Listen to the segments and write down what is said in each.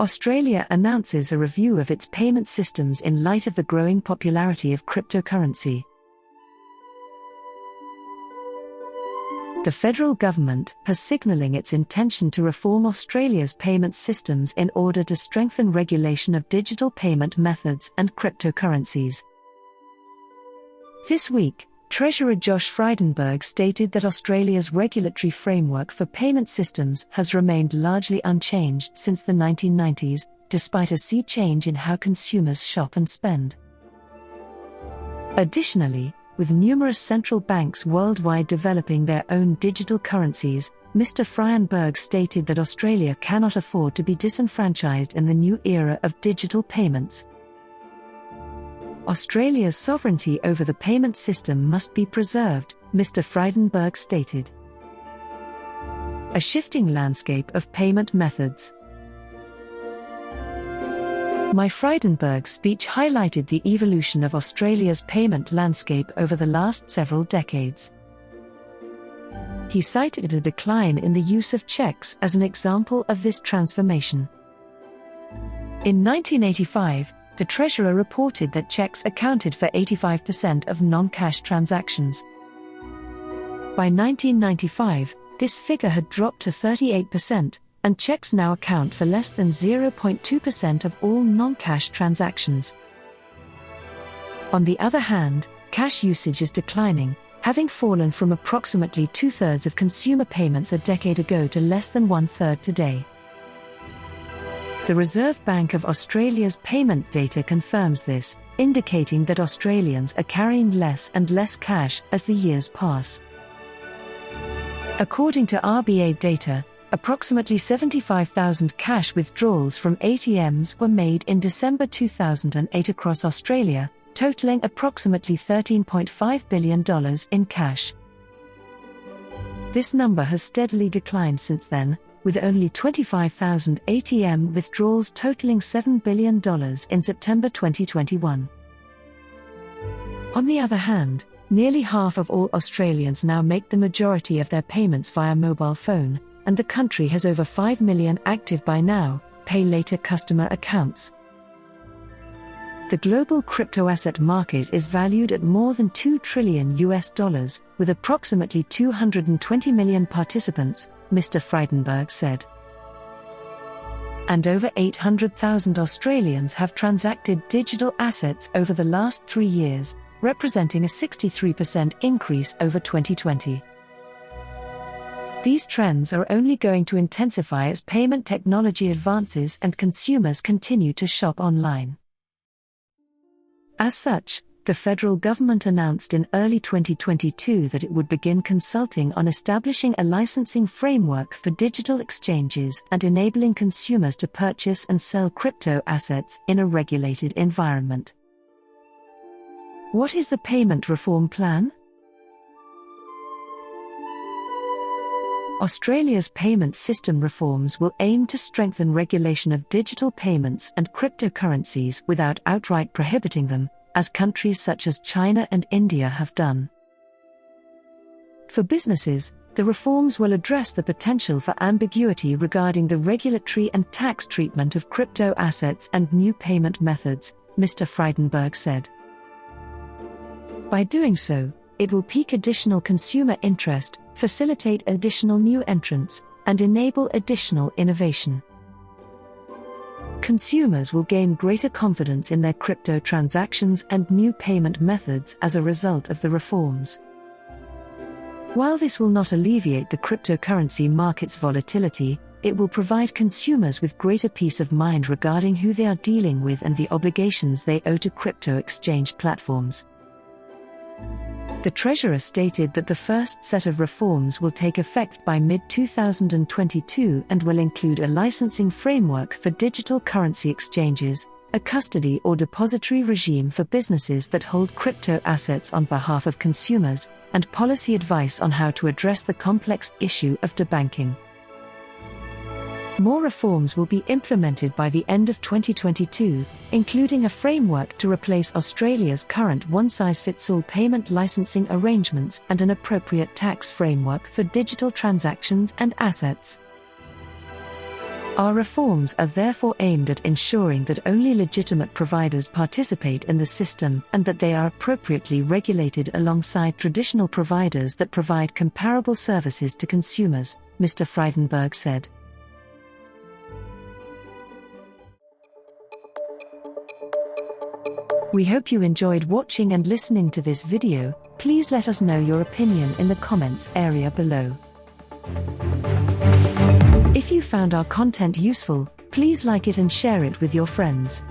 Australia announces a review of its payment systems in light of the growing popularity of cryptocurrency. The federal government has signalling its intention to reform Australia's payment systems in order to strengthen regulation of digital payment methods and cryptocurrencies. This week, Treasurer Josh Frydenberg stated that Australia's regulatory framework for payment systems has remained largely unchanged since the 1990s, despite a sea change in how consumers shop and spend. Additionally, with numerous central banks worldwide developing their own digital currencies, Mr. Frydenberg stated that Australia cannot afford to be disenfranchised in the new era of digital payments. Australia's sovereignty over the payment system must be preserved, Mr. Frydenberg stated. A shifting landscape of payment methods. My Frydenberg speech highlighted the evolution of Australia's payment landscape over the last several decades. He cited a decline in the use of cheques as an example of this transformation. In 1985, the Treasurer reported that cheques accounted for 85% of non-cash transactions. By 1995, this figure had dropped to 38%, and cheques now account for less than 0.2% of all non-cash transactions. On the other hand, cash usage is declining, having fallen from approximately 2/3 of consumer payments a decade ago to less than 1/3 today. The Reserve Bank of Australia's payment data confirms this, indicating that Australians are carrying less and less cash as the years pass. According to RBA data, approximately 75,000 cash withdrawals from ATMs were made in December 2008 across Australia, totaling approximately $13.5 billion in cash. This number has steadily declined since then, with only 25,000 ATM withdrawals totaling $7 billion in September 2021. On the other hand, nearly half of all Australians now make the majority of their payments via mobile phone, and the country has over 5 million active buy now, pay later customer accounts. The global crypto asset market is valued at more than $2 trillion, with approximately 220 million participants, Mr. Frydenberg said. And over 800,000 Australians have transacted digital assets over the last 3 years, representing a 63% increase over 2020. These trends are only going to intensify as payment technology advances and consumers continue to shop online. As such, the federal government announced in early 2022 that it would begin consulting on establishing a licensing framework for digital exchanges and enabling consumers to purchase and sell crypto assets in a regulated environment. What is the payment reform plan? Australia's payment system reforms will aim to strengthen regulation of digital payments and cryptocurrencies without outright prohibiting them, as countries such as China and India have done. For businesses, the reforms will address the potential for ambiguity regarding the regulatory and tax treatment of crypto assets and new payment methods, Mr. Frydenberg said. By doing so, it will pique additional consumer interest, facilitate additional new entrants, and enable additional innovation. Consumers will gain greater confidence in their crypto transactions and new payment methods as a result of the reforms. While this will not alleviate the cryptocurrency market's volatility, it will provide consumers with greater peace of mind regarding who they are dealing with and the obligations they owe to crypto exchange platforms. The Treasurer stated that the first set of reforms will take effect by mid-2022 and will include a licensing framework for digital currency exchanges, a custody or depository regime for businesses that hold crypto assets on behalf of consumers, and policy advice on how to address the complex issue of debanking. More reforms will be implemented by the end of 2022, including a framework to replace Australia's current one-size-fits-all payment licensing arrangements and an appropriate tax framework for digital transactions and assets. Our reforms are therefore aimed at ensuring that only legitimate providers participate in the system and that they are appropriately regulated alongside traditional providers that provide comparable services to consumers, Mr. Frydenberg said. We hope you enjoyed watching and listening to this video. Please let us know your opinion in the comments area below. If you found our content useful, please like it and share it with your friends.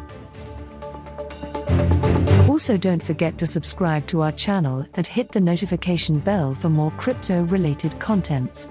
Also, don't forget to subscribe to our channel and hit the notification bell for more crypto-related contents.